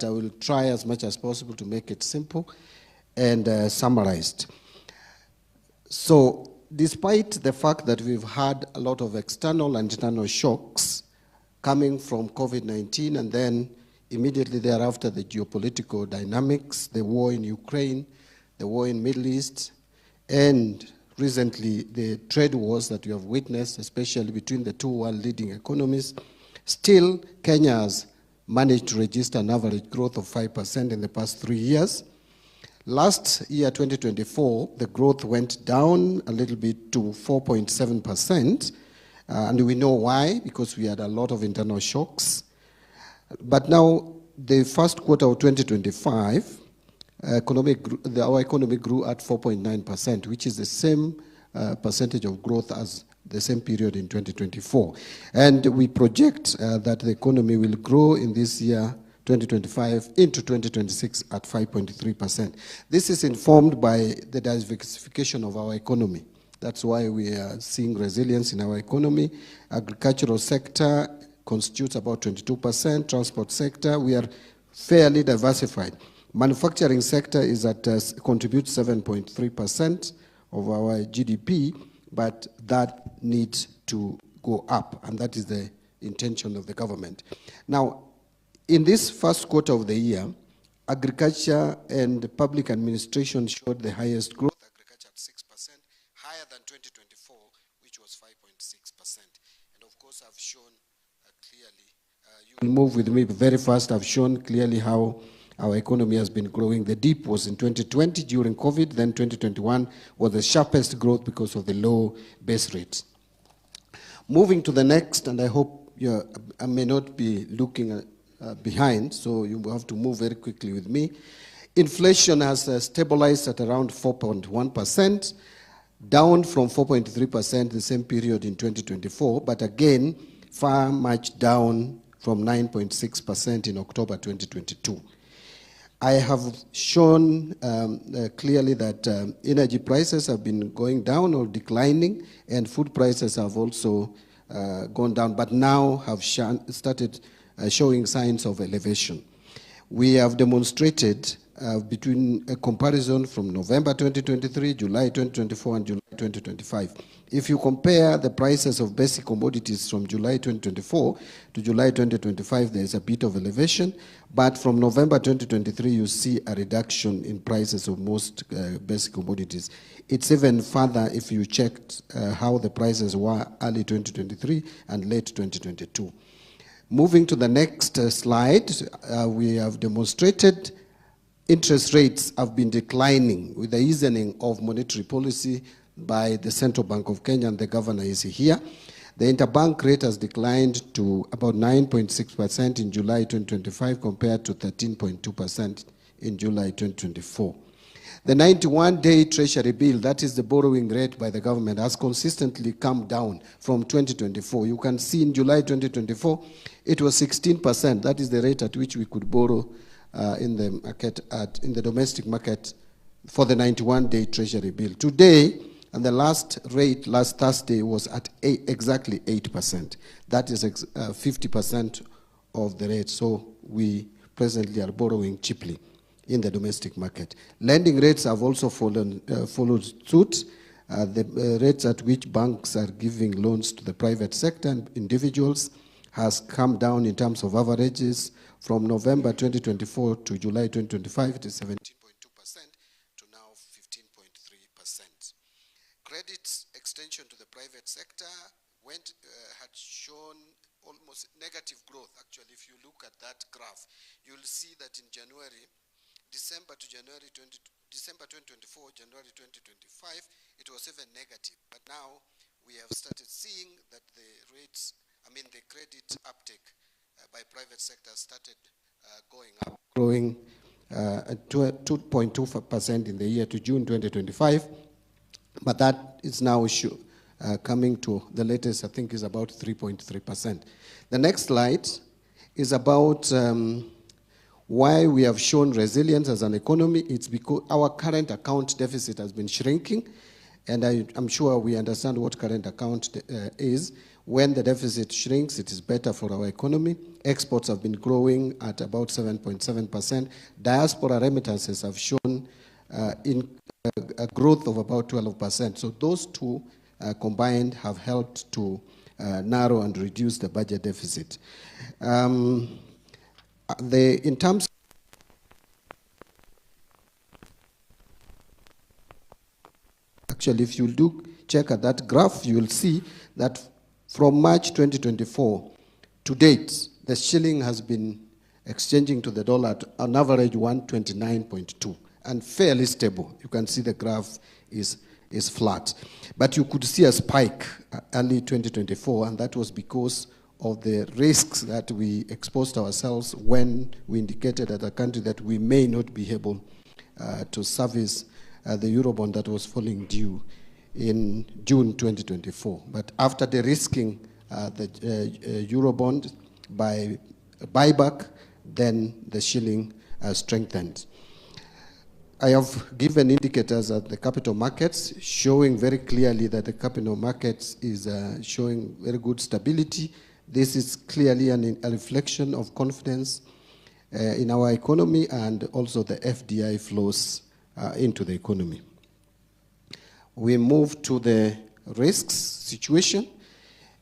I will try as much as possible to make it simple and summarized. So, despite the fact that we've had a lot of external and internal shocks coming from COVID-19 and then immediately thereafter the geopolitical dynamics, the war in Ukraine, the war in Middle East, and recently the trade wars that we have witnessed, especially between the two world leading economies, still Kenya has managed to register an average growth of 5% in the past 3 years. Last year, 2024, the growth went down a little bit to 4.7%, and we know why, because we had a lot of internal shocks. But now, the first quarter of 2025, our economy grew at 4.9%, which is the same percentage of growth as the same period in 2024. And we project that the economy will grow in this year, 2025, into 2026 at 5.3%. This is informed by the diversification of our economy. That's why we are seeing resilience in our economy. Agricultural sector constitutes about 22%. Transport sector, we are fairly diversified. Manufacturing sector is contributes 7.3% of our GDP, but that needs to go up, and that is the intention of the government. Now, in this first quarter of the year, agriculture and public administration showed the highest growth, agriculture at 6%, higher than 2024, which was 5.6%. And of course, I've shown clearly, you will move with me very fast, I've shown clearly how our economy has been growing. The dip was in 2020 during COVID, then 2021 was the sharpest growth because of the low base rates. Moving to the next, and I hope I may not be looking behind, so you will have to move very quickly with me. Inflation has stabilized at around 4.1%, down from 4.3% the same period in 2024, but again, far much down from 9.6% in October 2022. I have shown clearly that energy prices have been going down or declining, and food prices have also gone down, but now have started showing signs of elevation. We have demonstrated between a comparison from November 2023, July 2024, and July 2025. If you compare the prices of basic commodities from July 2024 to July 2025, there is a bit of elevation, but from November 2023, you see a reduction in prices of most basic commodities. It's even further if you checked how the prices were early 2023 and late 2022. Moving to the next slide, we have demonstrated interest rates have been declining with the easing of monetary policy by the Central Bank of Kenya, and the governor is here. The interbank rate has declined to about 9.6% in July 2025 compared to 13.2% in July 2024. The 91-day treasury bill, that is the borrowing rate by the government, has consistently come down from 2024. You can see in July 2024, it was 16%. That is the rate at which we could borrow in the market, in the domestic market for the 91-day treasury bill. Today, and the last rate last Thursday was at exactly 8%. That is 50% of the rate. So we presently are borrowing cheaply in the domestic market. Lending rates have also followed suit. The rates at which banks are giving loans to the private sector and individuals has come down in terms of averages. From November 2024 to July 2025, it is 17.2% to now 15.3%. Credit extension to the private sector had shown almost negative growth. Actually, if you look at that graph, you'll see that in December 2024, January 2025, it was even negative. But now we have started seeing that the credit uptake by private sector started going up, growing at 2.2% in the year to June 2025. But that is now coming to the latest, I think, is about 3.3%. The next slide is about why we have shown resilience as an economy. It's because our current account deficit has been shrinking, and I'm sure we understand what current account is. When the deficit shrinks, it is better for our economy. Exports have been growing at about 7.7%. Diaspora remittances have shown a growth of about 12%. So those two combined have helped to narrow and reduce the budget deficit. In terms actually, if you do check at that graph, you will see that from March 2024 to date, the shilling has been exchanging to the dollar at an average 129.2 and fairly stable. You can see the graph is flat. But you could see a spike early 2024, and that was because of the risks that we exposed ourselves when we indicated as a country that we may not be able to service the Eurobond that was falling due in June 2024. But after de-risking the Eurobond by buyback, then the shilling strengthened. I have given indicators at the capital markets showing very clearly that the capital markets is showing very good stability. This is clearly a reflection of confidence in our economy and also the FDI flows into the economy. We move to the risks situation,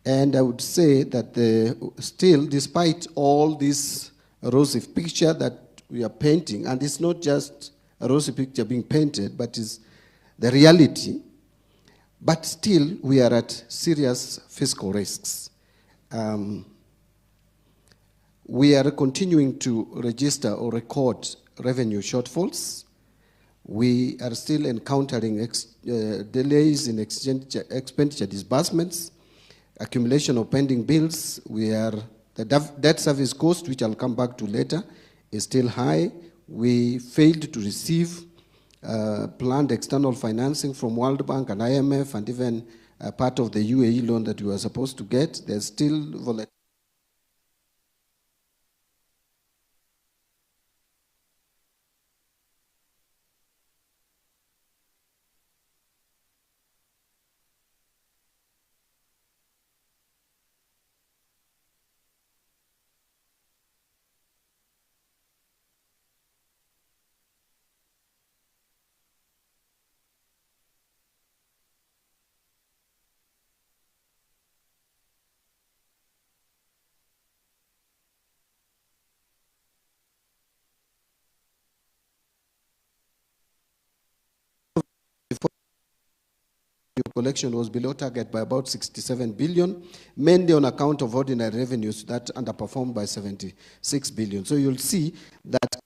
and I would say that still, despite all this rosy picture that we are painting, and it's not just a rosy picture being painted, but is the reality, but still we are at serious fiscal risks. We are continuing to register or record revenue shortfalls. We are still encountering delays in expenditure disbursements, accumulation of pending bills. The debt service cost, which I'll come back to later, is still high. We failed to receive planned external financing from World Bank and IMF, and even part of the UAE loan that we were supposed to get. There's still volatility. Collection was below target by about 67 billion, mainly on account of ordinary revenues that underperformed by 76 billion. So you'll see that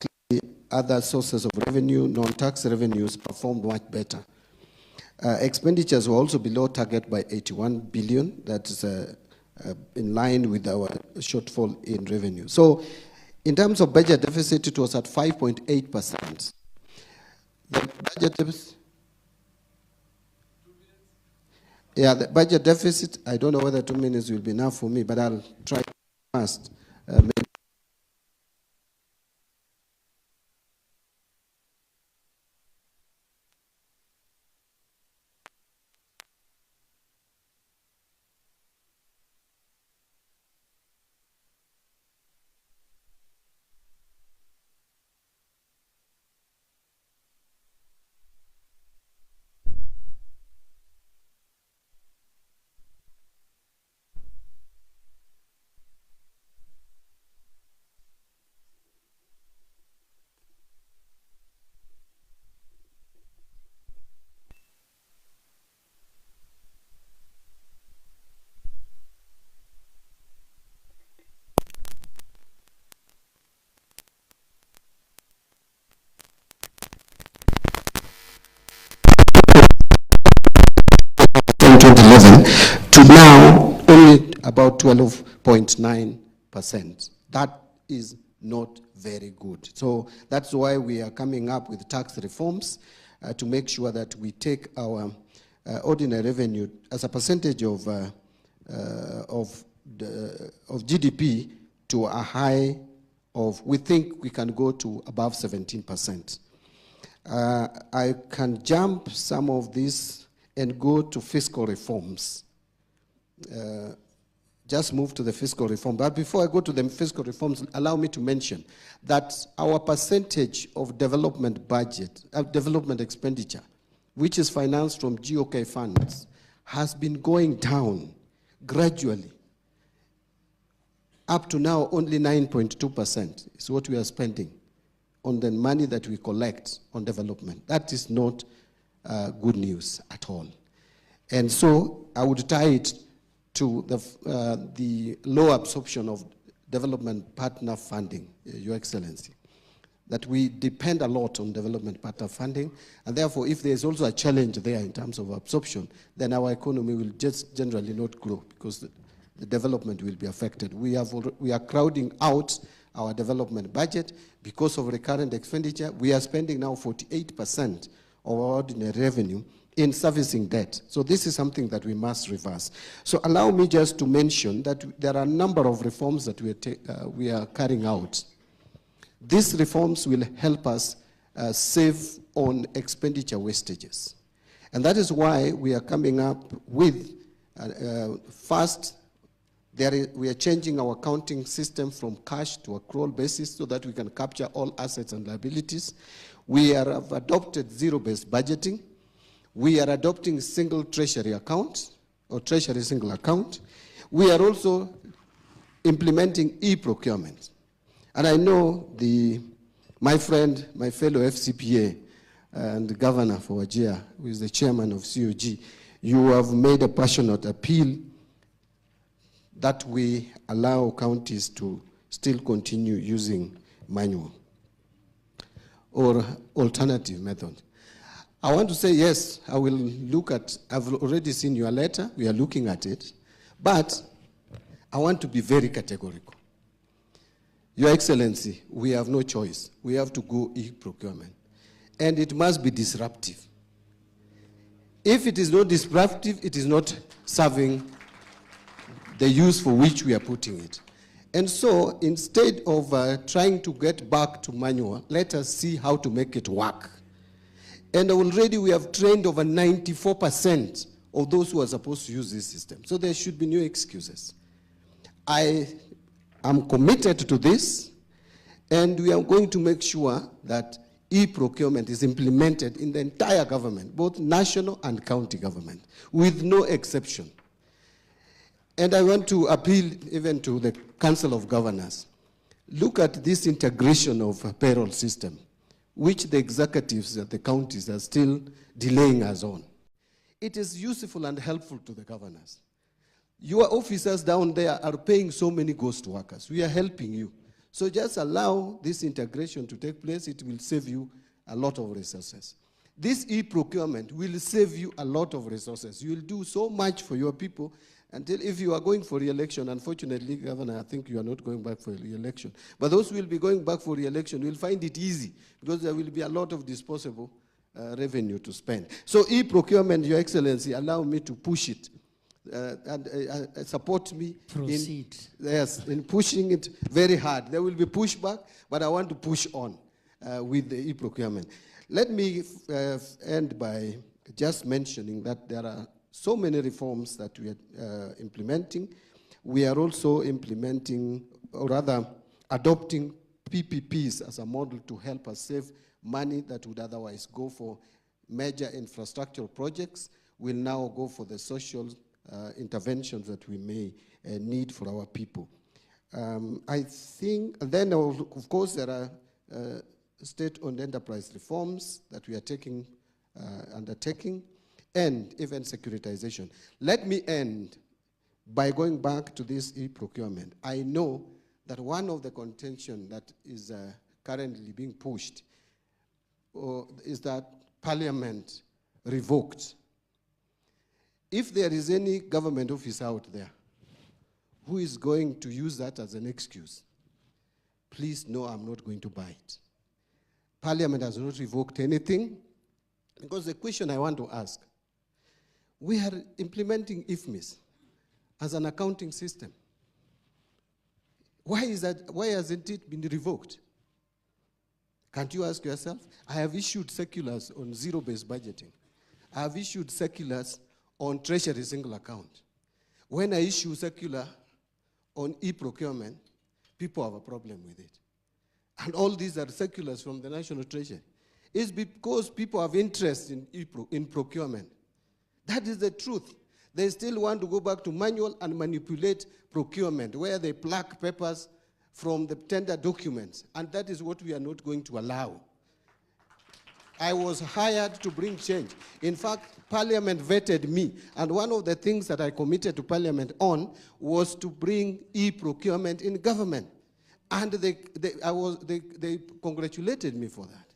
other sources of revenue, non-tax revenues, performed much better. Expenditures were also below target by 81 billion. That is in line with our shortfall in revenue. So in terms of budget deficit, it was at 5.8%. The budget deficit, yeah, the budget deficit, I don't know whether 2 minutes will be enough for me, but I'll try fast. To now only about 12.9%. That is not very good. So that's why we are coming up with tax reforms to make sure that we take our ordinary revenue as a percentage of GDP to a high of, we think we can go to above 17%. I can jump some of this and go to fiscal reforms. just move to the fiscal reform. But before I go to the fiscal reforms, allow me to mention that our percentage of development budget, development expenditure, which is financed from GOK funds, has been going down gradually. Up to now, only 9.2% is what we are spending on the money that we collect on development. That is not good news at all. And so I would tie it to the low absorption of development partner funding, Your Excellency, that we depend a lot on development partner funding, and therefore if there's also a challenge there in terms of absorption, then our economy will just generally not grow because the development will be affected. We are crowding out our development budget because of recurrent expenditure. We are spending now 48% of our ordinary revenue in servicing debt. So this is something that we must reverse. So allow me just to mention that there are a number of reforms that we are carrying out. These reforms will help us save on expenditure wastages. And that is why we are coming up with, first, we are changing our accounting system from cash to accrual basis so that we can capture all assets and liabilities. We have adopted zero-based budgeting. We are adopting single treasury account, or treasury single account. We are also implementing e-procurement. And I know my friend, my fellow FCPA and governor for Wajir, who is the chairman of COG, you have made a passionate appeal that we allow counties to still continue using manual or alternative method. I want to say, yes, I will look at, I've already seen your letter, we are looking at it, but I want to be very categorical. Your Excellency, we have no choice. We have to go e-procurement, and it must be disruptive. If it is not disruptive, it is not serving the use for which we are putting it. And so, instead of trying to get back to manual, let us see how to make it work. And already we have trained over 94% of those who are supposed to use this system. So there should be no excuses. I am committed to this, and we are going to make sure that e-procurement is implemented in the entire government, both national and county government, with no exception. And I want to appeal even to the Council of Governors. Look at this integration of a payroll system, which the executives at the counties are still delaying us on. It is useful and helpful to the governors. Your officers down there are paying so many ghost workers. We are helping you. So just allow this integration to take place. It will save you a lot of resources. This e-procurement will save you a lot of resources. You will do so much for your people until if you are going for re-election. Unfortunately, Governor, I think you are not going back for re-election. But those who will be going back for re-election will find it easy because there will be a lot of disposable revenue to spend. So e-procurement, Your Excellency, allow me to push it and support me in pushing it very hard. There will be pushback, but I want to push on with the e-procurement. Let me end by just mentioning that there are so many reforms that we are implementing. We are also implementing, or rather adopting PPPs as a model to help us save money that would otherwise go for major infrastructural projects, will now go for the social interventions that we may need for our people. I think, and then of course there are state-owned enterprise reforms that we are undertaking, and even securitization. Let me end by going back to this e-procurement. I know that one of the contention that is currently being pushed is that Parliament revoked. If there is any government officer out there who is going to use that as an excuse, please know I'm not going to buy it. Parliament has not revoked anything, because the question I want to ask, we are implementing IFMIS as an accounting system. Why is that? Why hasn't it been revoked? Can't you ask yourself? I have issued circulars on zero-based budgeting. I have issued circulars on treasury single account. When I issue circular on e-procurement, people have a problem with it. And all these are circulars from the National Treasury. It's because people have interest in procurement. That is the truth. They still want to go back to manual and manipulate procurement, where they pluck papers from the tender documents. And that is what we are not going to allow. I was hired to bring change. In fact, Parliament vetted me. And one of the things that I committed to Parliament on was to bring e-procurement in government. And they congratulated me for that.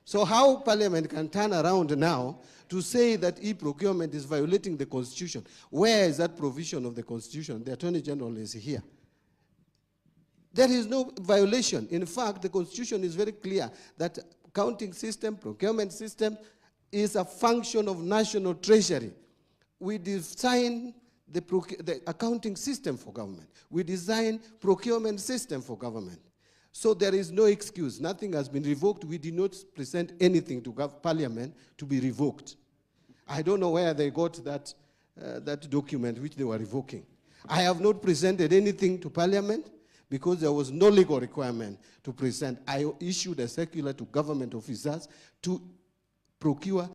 So how Parliament can turn around now to say that e-procurement is violating the Constitution? Where is that provision of the Constitution? The Attorney General is here. There is no violation. In fact, the Constitution is very clear that accounting system, procurement system is a function of national treasury. We design the accounting system for government. We design procurement system for government. So there is no excuse. Nothing has been revoked. We did not present anything to Parliament to be revoked. I don't know where they got that document which they were revoking. I have not presented anything to Parliament because there was no legal requirement to present. I issued a circular to government officers to procure